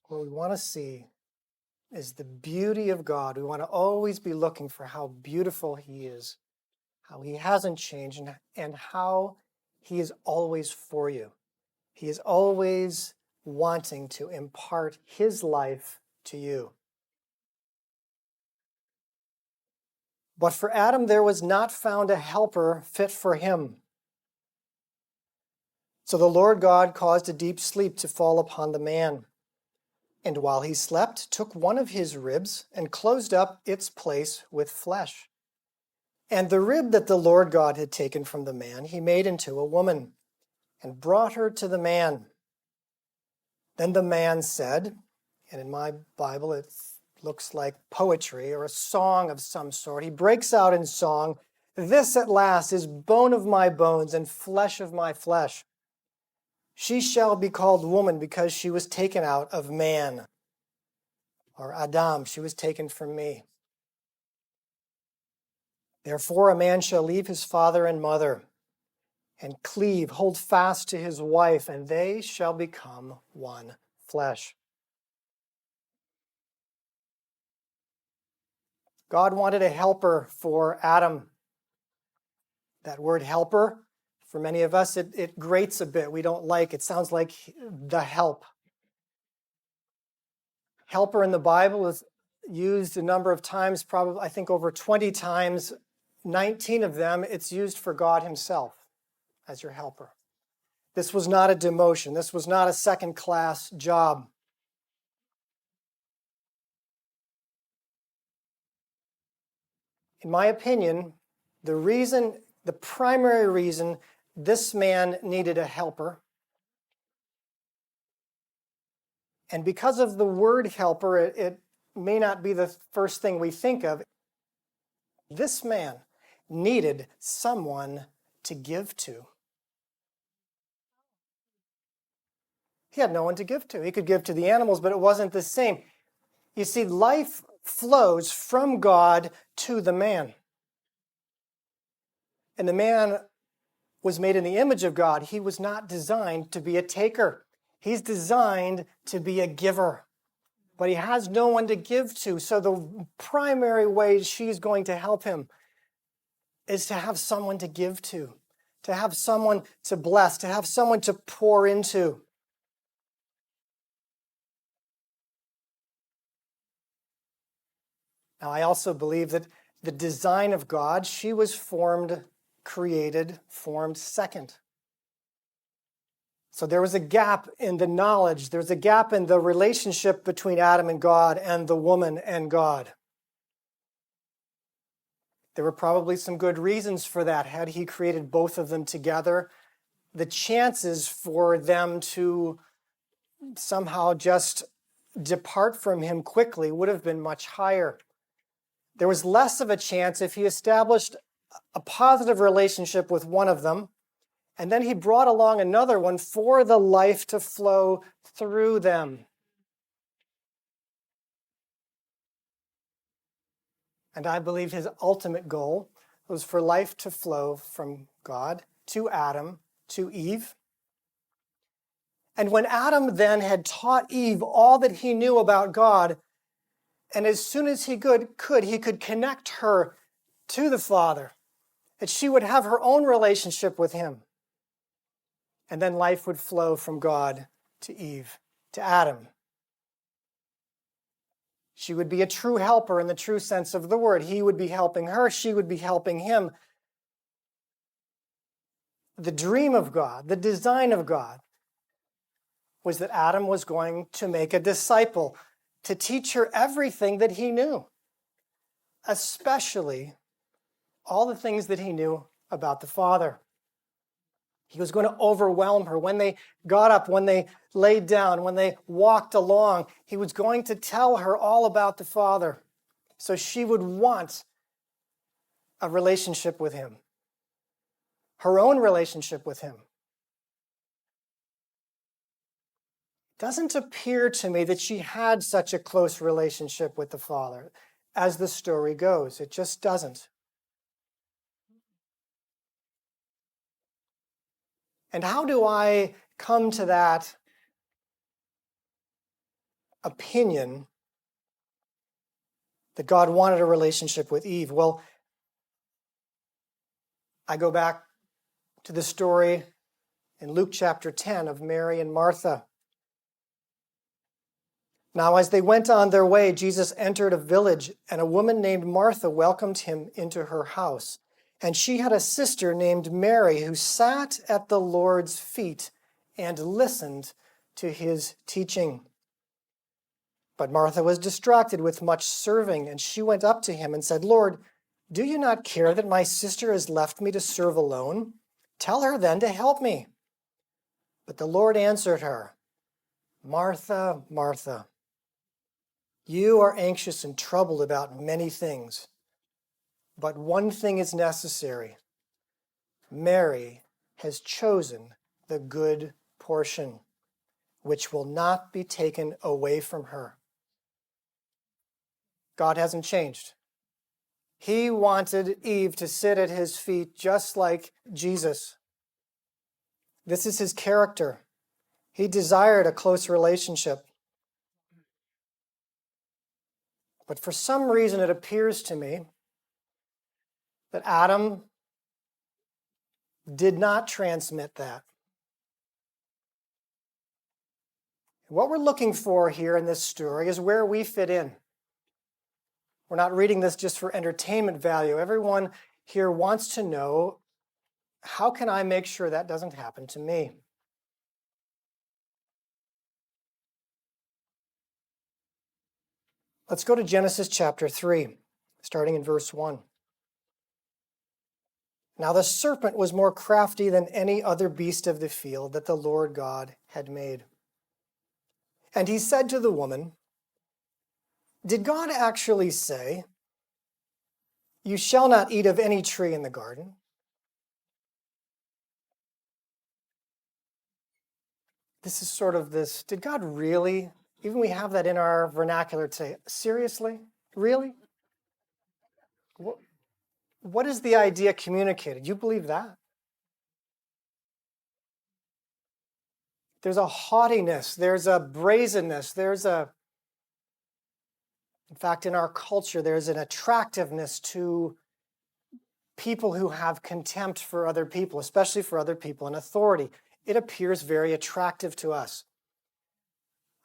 What we want to see is the beauty of God. We want to always be looking for how beautiful He is, how He hasn't changed, and how He is always for you. He is always wanting to impart His life to you. But for Adam, there was not found a helper fit for him. So the Lord God caused a deep sleep to fall upon the man. And while he slept, took one of his ribs and closed up its place with flesh. And the rib that the Lord God had taken from the man, he made into a woman and brought her to the man. Then the man said, and in my Bible it looks like poetry or a song of some sort. He breaks out in song, "This at last is bone of my bones and flesh of my flesh. She shall be called woman because she was taken out of man." Or Adam, she was taken from me. "Therefore a man shall leave his father and mother and hold fast to his wife, and they shall become one flesh." God wanted a helper for Adam. That word helper, for many of us, it grates a bit. We don't like it. It sounds like the help. Helper in the Bible is used a number of times, probably I think over 20 times. 19 of them, it's used for God Himself as your helper. This was not a demotion. This was not a second-class job. In my opinion, the primary reason this man needed a helper, and because of the word helper, it may not be the first thing we think of, this man needed someone to give to. He had no one to give to. He could give to the animals, but it wasn't the same. You see, life flows from God to the man. And the man was made in the image of God. He was not designed to be a taker. He's designed to be a giver. But he has no one to give to. So the primary way she's going to help him is to have someone to give to have someone to bless, to have someone to pour into. Now, I also believe that the design of God, she was formed second. So there was a gap in the knowledge, there was a gap in the relationship between Adam and God and the woman and God. There were probably some good reasons for that. Had He created both of them together, the chances for them to somehow just depart from Him quickly would have been much higher. There was less of a chance if He established a positive relationship with one of them, and then He brought along another one for the life to flow through them. And I believe His ultimate goal was for life to flow from God to Adam to Eve. And when Adam then had taught Eve all that he knew about God, and as soon as he could connect her to the Father, that she would have her own relationship with Him. And then life would flow from God to Eve, to Adam. She would be a true helper in the true sense of the word. He would be helping her, she would be helping him. The dream of God, the design of God, was that Adam was going to make a disciple, to teach her everything that he knew, especially all the things that he knew about the Father. He was going to overwhelm her. When they got up, when they laid down, when they walked along, He was going to tell her all about the Father. So she would want a relationship with Him, her own relationship with Him. It doesn't appear to me that she had such a close relationship with the Father as the story goes. It just doesn't. And how do I come to that opinion that God wanted a relationship with Eve. Well, I go back to the story in Luke chapter 10 of Mary and Martha. Now, as they went on their way, Jesus entered a village, and a woman named Martha welcomed him into her house. And she had a sister named Mary who sat at the Lord's feet and listened to his teaching. But Martha was distracted with much serving, and she went up to him and said, "Lord, do you not care that my sister has left me to serve alone? Tell her then to help me." But the Lord answered her, "Martha, Martha, you are anxious and troubled about many things, but one thing is necessary. Mary has chosen the good portion, which will not be taken away from her." God hasn't changed. He wanted Eve to sit at his feet just like Jesus. This is his character. He desired a close relationship. But for some reason, it appears to me that Adam did not transmit that. What we're looking for here in this story is where we fit in. We're not reading this just for entertainment value. Everyone here wants to know, how can I make sure that doesn't happen to me? Let's go to Genesis chapter 3, starting in verse 1. Now the serpent was more crafty than any other beast of the field that the Lord God had made. And he said to the woman, "Did God actually say, 'You shall not eat of any tree in the garden'?" This is sort of this, did God really? Even we have that in our vernacular today. Seriously? Really? What is the idea communicated? You believe that? There's a haughtiness, there's a brazenness, in fact, in our culture, there's an attractiveness to people who have contempt for other people, especially for other people in authority. It appears very attractive to us.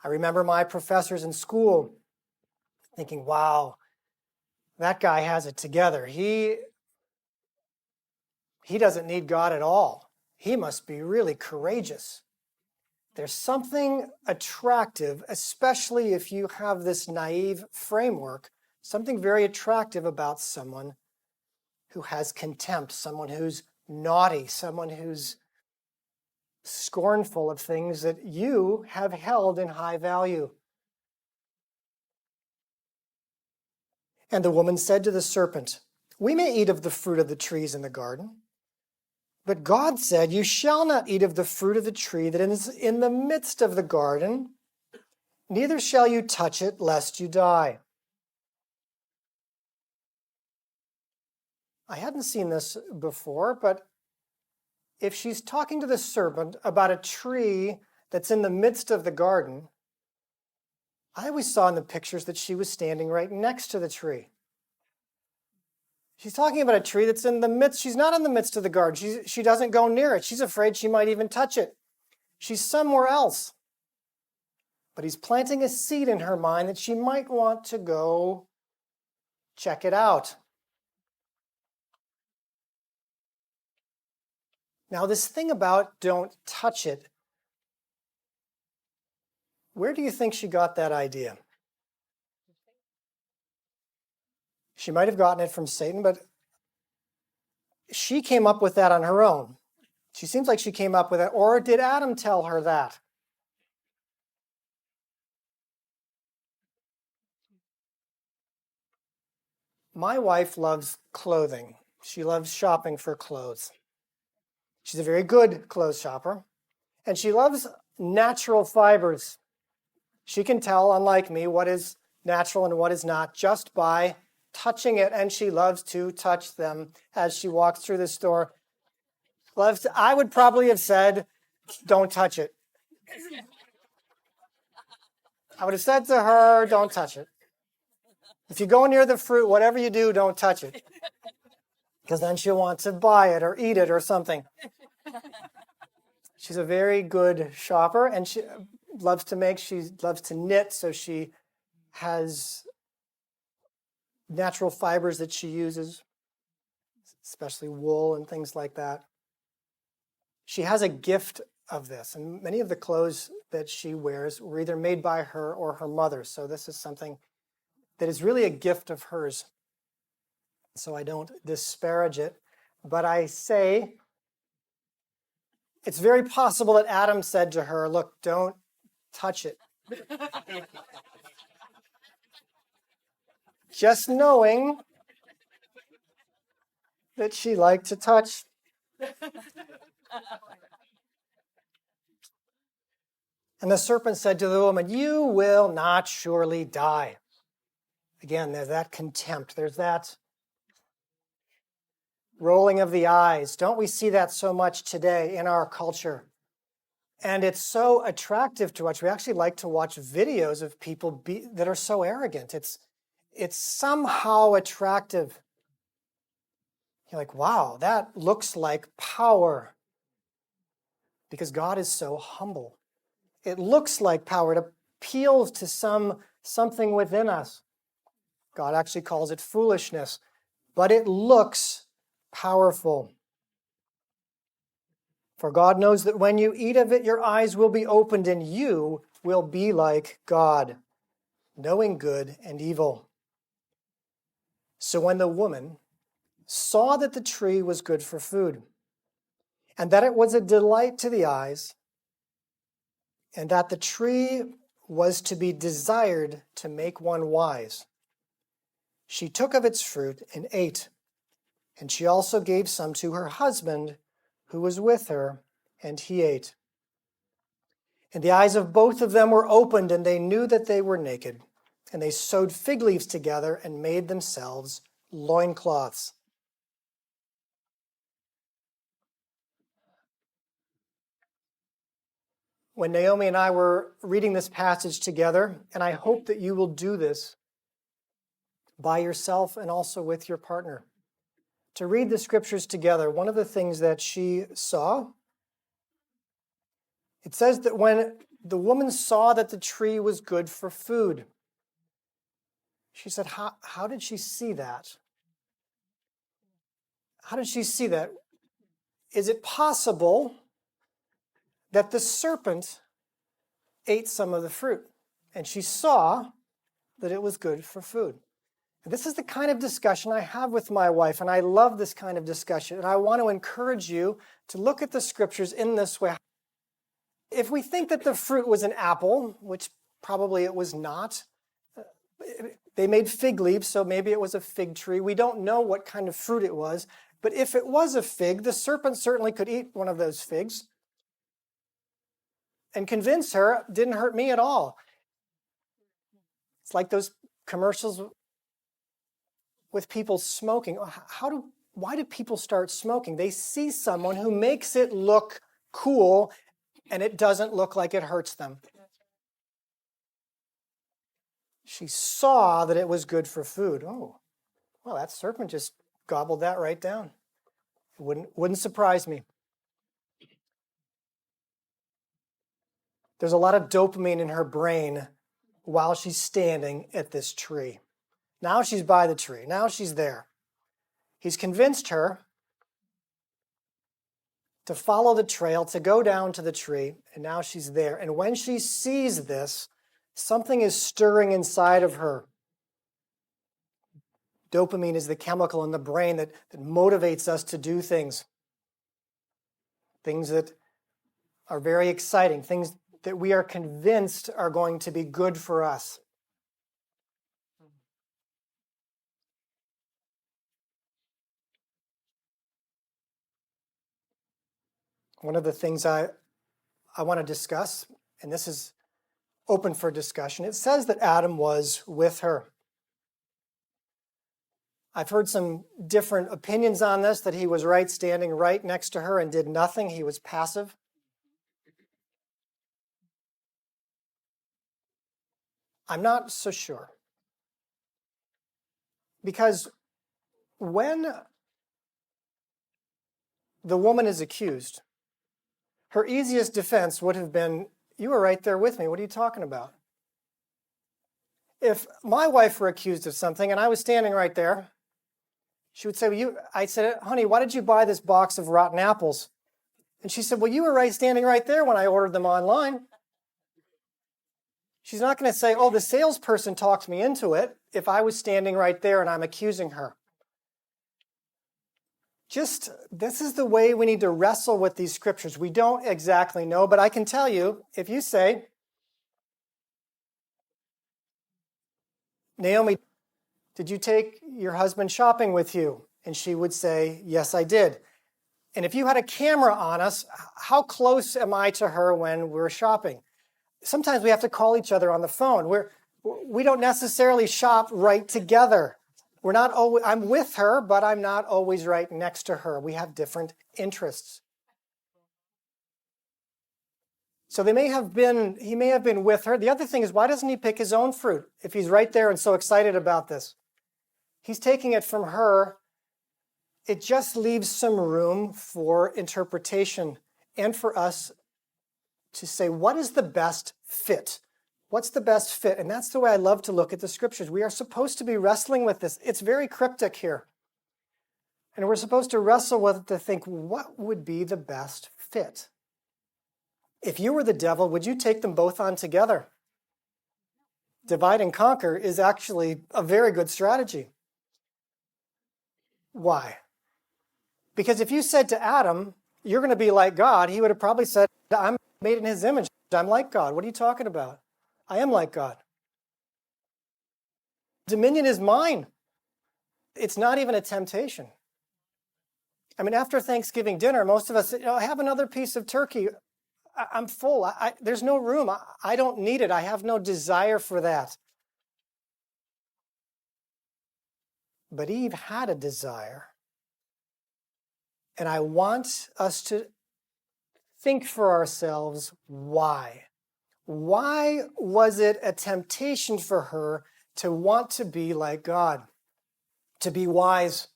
I remember my professors in school thinking, wow, that guy has it together. He doesn't need God at all. He must be really courageous. There's something attractive, especially if you have this naive framework, something very attractive about someone who has contempt, someone who's naughty, someone who's scornful of things that you have held in high value. And the woman said to the serpent, "We may eat of the fruit of the trees in the garden. But God said, 'You shall not eat of the fruit of the tree that is in the midst of the garden, neither shall you touch it, lest you die.'" I hadn't seen this before, but if she's talking to the serpent about a tree that's in the midst of the garden, I always saw in the pictures that she was standing right next to the tree. She's talking about a tree that's in the midst. She's not in the midst of the garden. She doesn't go near it. She's afraid she might even touch it. She's somewhere else. But he's planting a seed in her mind that she might want to go check it out. Now, this thing about don't touch it, where do you think she got that idea? She might have gotten it from Satan, but she came up with that on her own. She seems like she came up with it. Or did Adam tell her that? My wife loves clothing. She loves shopping for clothes. She's a very good clothes shopper. And she loves natural fibers. She can tell, unlike me, what is natural and what is not just by touching it, and she loves to touch them as she walks through the store. I would probably have said, "Don't touch it." I would have said to her, don't touch it. If you go near the fruit, whatever you do, don't touch it. Because then she'll want to buy it or eat it or something. She's a very good shopper, and she loves to knit, so she has natural fibers that she uses, especially wool and things like that. She has a gift of this, and many of the clothes that she wears were either made by her or her mother, so this is something that is really a gift of hers. So I don't disparage it, but I say it's very possible that Adam said to her, look, don't touch it. Just knowing that she liked to touch. And the serpent said to the woman, you will not surely die. Again, there's that contempt. There's that rolling of the eyes. Don't we see that so much today in our culture? And it's so attractive to us. We actually like to watch videos of people that are so arrogant. It's somehow attractive. You're like, wow, that looks like power. Because God is so humble. It looks like power. It appeals to something within us. God actually calls it foolishness. But it looks powerful. For God knows that when you eat of it, your eyes will be opened and you will be like God, knowing good and evil. So when the woman saw that the tree was good for food, and that it was a delight to the eyes, and that the tree was to be desired to make one wise, she took of its fruit and ate. And she also gave some to her husband who was with her, and he ate. And the eyes of both of them were opened, and they knew that they were naked. And they sewed fig leaves together and made themselves loincloths. When Naomi and I were reading this passage together, and I hope that you will do this by yourself and also with your partner, to read the scriptures together, one of the things that she saw, it says that when the woman saw that the tree was good for food, she said, how did she see that? How did she see that? Is it possible that the serpent ate some of the fruit and she saw that it was good for food? This is the kind of discussion I have with my wife, and I love this kind of discussion, and I want to encourage you to look at the scriptures in this way. If we think that the fruit was an apple, which probably it was not, they made fig leaves, so maybe it was a fig tree. We don't know what kind of fruit it was, but if it was a fig, the serpent certainly could eat one of those figs and convince her it didn't hurt me at all. It's like those commercials with people smoking. Why do people start smoking? They see someone who makes it look cool and it doesn't look like it hurts them. She saw that it was good for food. Oh, well, that serpent just gobbled that right down. It wouldn't surprise me. There's a lot of dopamine in her brain while she's standing at this tree. Now she's by the tree. Now she's there. He's convinced her to follow the trail, to go down to the tree, and now she's there. And when she sees this, something is stirring inside of her. Dopamine is the chemical in the brain that motivates us to do things. Things that are very exciting, things that we are convinced are going to be good for us. One of the things I want to discuss, and this is open for discussion, it says that Adam was with her. I've heard some different opinions on this, that he was standing right next to her and did nothing. He was passive. I'm not so sure. Because when the woman is accused, her easiest defense would have been, you were right there with me. What are you talking about? If my wife were accused of something and I was standing right there, she would say, I said, honey, why did you buy this box of rotten apples? And she said, well, you were standing right there when I ordered them online. She's not going to say, oh, the salesperson talked me into it if I was standing right there and I'm accusing her. This is the way we need to wrestle with these scriptures. We don't exactly know, but I can tell you, if you say, Naomi, did you take your husband shopping with you? And she would say, yes, I did. And if you had a camera on us, how close am I to her when we're shopping? Sometimes we have to call each other on the phone. We don't necessarily shop right together. We're not always, I'm with her, but I'm not always right next to her. We have different interests. So he may have been with her. The other thing is, why doesn't he pick his own fruit if he's right there and so excited about this? He's taking it from her. It just leaves some room for interpretation and for us to say, what is the best fit? What's the best fit? And that's the way I love to look at the scriptures. We are supposed to be wrestling with this. It's very cryptic here. And we're supposed to wrestle with it to think, what would be the best fit? If you were the devil, would you take them both on together? Divide and conquer is actually a very good strategy. Why? Because if you said to Adam, you're going to be like God, he would have probably said, I'm made in his image. I'm like God. What are you talking about? I am like God. Dominion is mine. It's not even a temptation. I mean, after Thanksgiving dinner, most of us say, have another piece of turkey. I'm full. There's no room. I don't need it. I have no desire for that. But Eve had a desire. And I want us to think for ourselves why. Why was it a temptation for her to want to be like God, to be wise?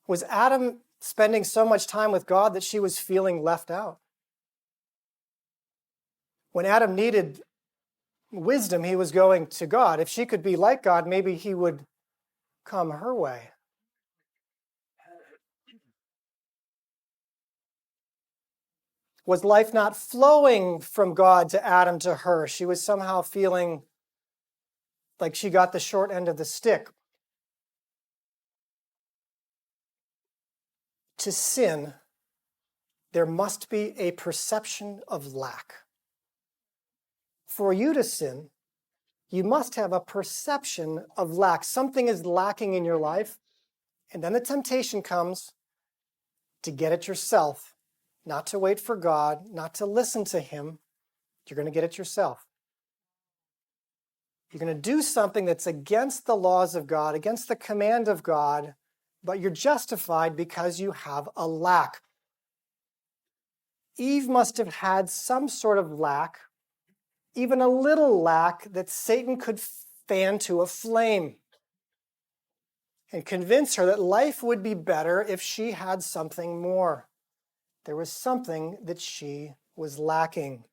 Was Adam spending so much time with God that she was feeling left out? When Adam needed wisdom, he was going to God. If she could be like God, maybe he would come her way. Was life not flowing from God to Adam to her? She was somehow feeling like she got the short end of the stick. To sin, there must be a perception of lack. For you to sin, you must have a perception of lack. Something is lacking in your life, and then the temptation comes to get it yourself. Not to wait for God, not to listen to him. You're going to get it yourself. You're going to do something that's against the laws of God, against the command of God, but you're justified because you have a lack. Eve must have had some sort of lack, even a little lack that Satan could fan to a flame and convince her that life would be better if she had something more. There was something that she was lacking.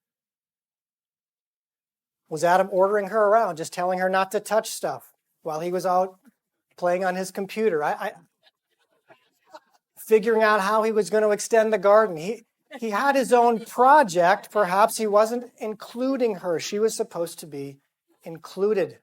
Was Adam ordering her around, just telling her not to touch stuff while he was out playing on his computer? Figuring out how he was going to extend the garden. He had his own project. Perhaps he wasn't including her. She was supposed to be included.